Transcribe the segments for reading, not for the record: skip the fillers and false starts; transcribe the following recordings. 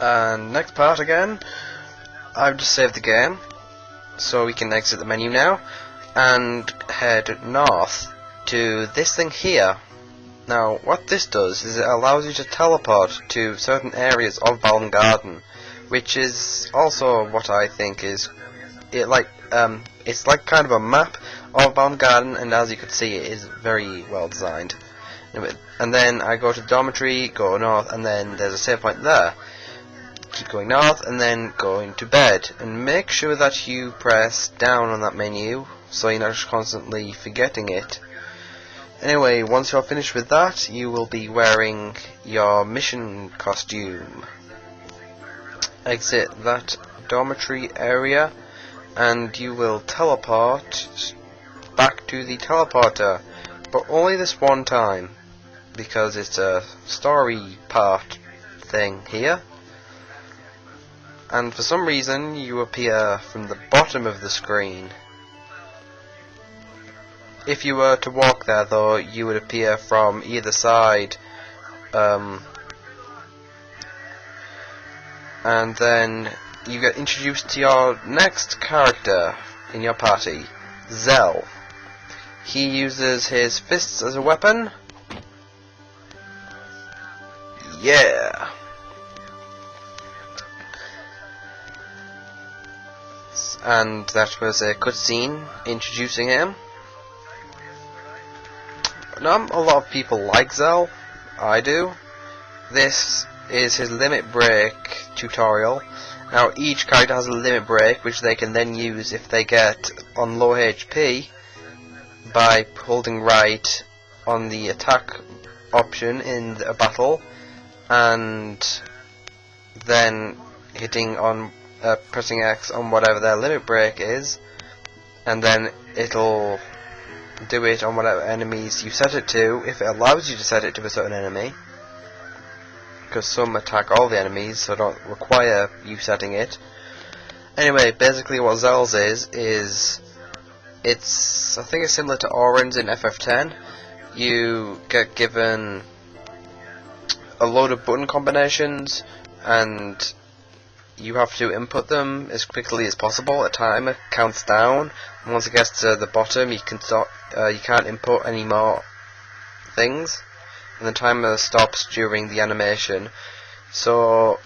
And next part again, I've just saved the game, so we can exit the menu now, and head north to this thing here. Now, what this does is it allows you to teleport to certain areas of Balm Garden, which is also what I think is, it's like kind of a map of Balm Garden, and as you can see, it is very well designed. Anyway, and then I go to the dormitory, go north, and then there's a save point there. Keep going north and then going to bed, and make sure that you press down on that menu so you're not just constantly forgetting it. Anyway, once you're finished with that, you will be wearing your mission costume. Exit that dormitory area and you will teleport back to the teleporter, but only this one time because it's a story part thing here. And for some reason you appear from the bottom of the screen. If you were to walk there though, you would appear from either side, and then you get introduced to your next character in your party, Zell. He uses his fists as a weapon. Yeah! And that was a cutscene introducing him. Not a lot of people like Zell. I do. This is his limit break tutorial. Now each character has a limit break which they can then use if they get on low HP by holding right on the attack option in a battle and then hitting on pressing X on whatever their limit break is, and then it'll do it on whatever enemies you set it to, if it allows you to set it to a certain enemy, because some attack all the enemies so don't require you setting it. Anyway, basically what Zell's is I think it's similar to Oran's in FF10. You get given a load of button combinations and you have to input them as quickly as possible. A timer counts down, and once it gets to the bottom, you can't input any more things, and the timer stops during the animation. So,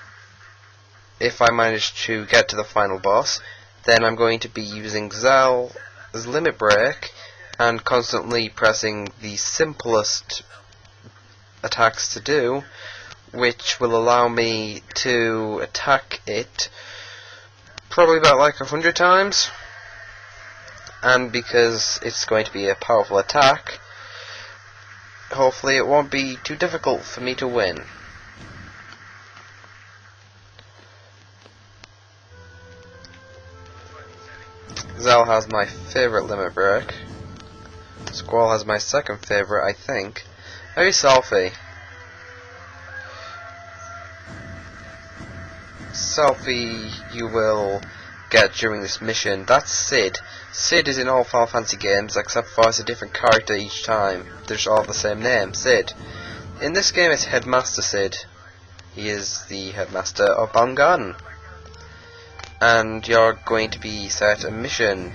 if I manage to get to the final boss, then I'm going to be using Zell as limit break and constantly pressing the simplest attacks to do, which will allow me to attack it probably about like 100 times, and because it's going to be a powerful attack, hopefully it won't be too difficult for me to win. Zell has my favourite limit break. Squall has my second favourite, I think. Maybe Selfie. Selfie you will get during this mission. That's Sid. Sid is in all Final Fantasy games except for it's a different character each time. They're just all the same name, Sid. In this game it's Headmaster Sid. He is the headmaster of Balm Garden. And you're going to be set a mission.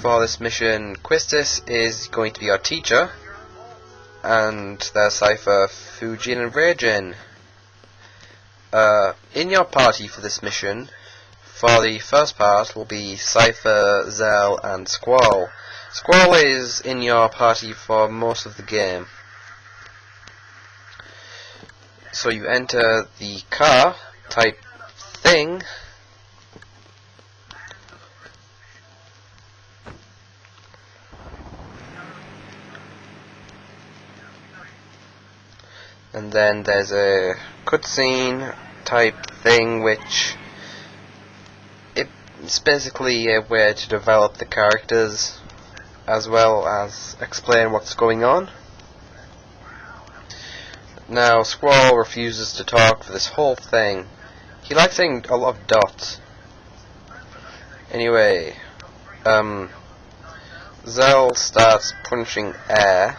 For this mission, Quistis is going to be our teacher, and there's Cypher, Fujin, and Raijin. In your party for this mission, for the first part, will be Cypher, Zell, and Squall. Squall is in your party for most of the game. So you enter the car type thing, and then there's a cutscene type thing which it's basically a way to develop the characters as well as explain what's going on. Now Squall refuses to talk for this whole thing. He likes saying a lot of dots. Anyway, Zell starts punching air.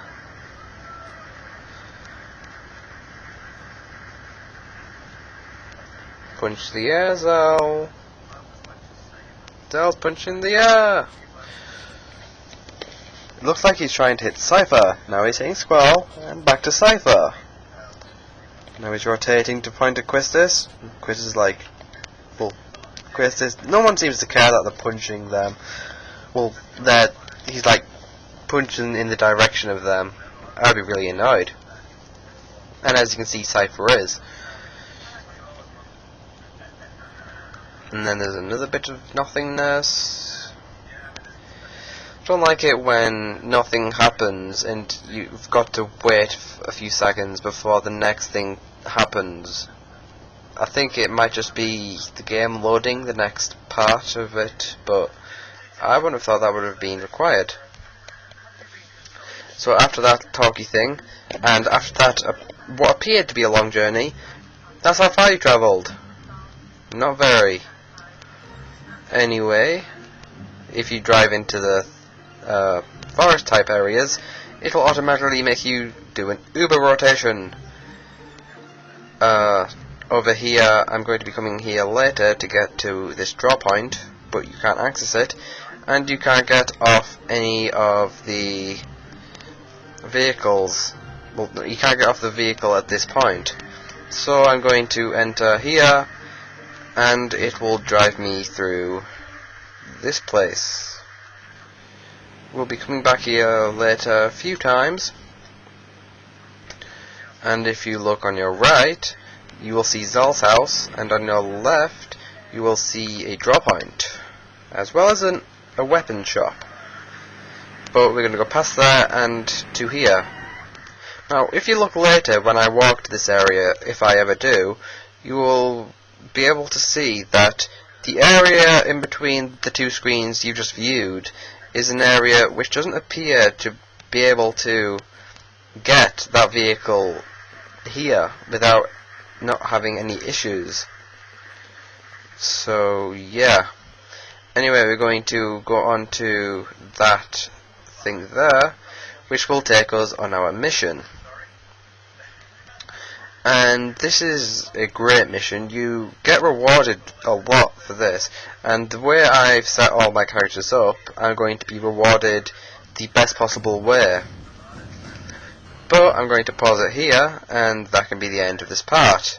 Punch the air, Zell. Zell's punching the air. It looks like he's trying to hit Cypher. Now he's hitting Squall, and back to Cypher. Now he's rotating to point at Quistis. Quistis is like, well, Quistis. No one seems to care that they're punching them. Well, he's like punching in the direction of them. I'd be really annoyed. And as you can see, Cypher is. And then there's another bit of nothingness. Don't like it when nothing happens and you've got to wait a few seconds before the next thing happens. I think it might just be the game loading the next part of it, but I wouldn't have thought that would have been required. So after that talky thing, and after that what appeared to be a long journey, that's how far you travelled. Not very. Anyway, if you drive into the forest type areas, it'll automatically make you do an Uber rotation. Over here, I'm going to be coming here later to get to this draw point, but you can't access it, and you can't get off any of the vehicles. Well, you can't get off the vehicle at this point. So I'm going to enter here, and it will drive me through this place. We'll be coming back here later a few times, and if you look on your right, you will see Zell's house, and on your left you will see a draw point, as well as a weapon shop. But we're going to go past there and to here. Now, if you look later when I walk to this area, if I ever do, you will be able to see that the area in between the two screens you just viewed is an area which doesn't appear to be able to get that vehicle here without not having any issues. So yeah. Anyway, we're going to go on to that thing there, which will take us on our mission. And this is a great mission. You get rewarded a lot for this, and the way I've set all my characters up, I'm going to be rewarded the best possible way. But I'm going to pause it here, and that can be the end of this part.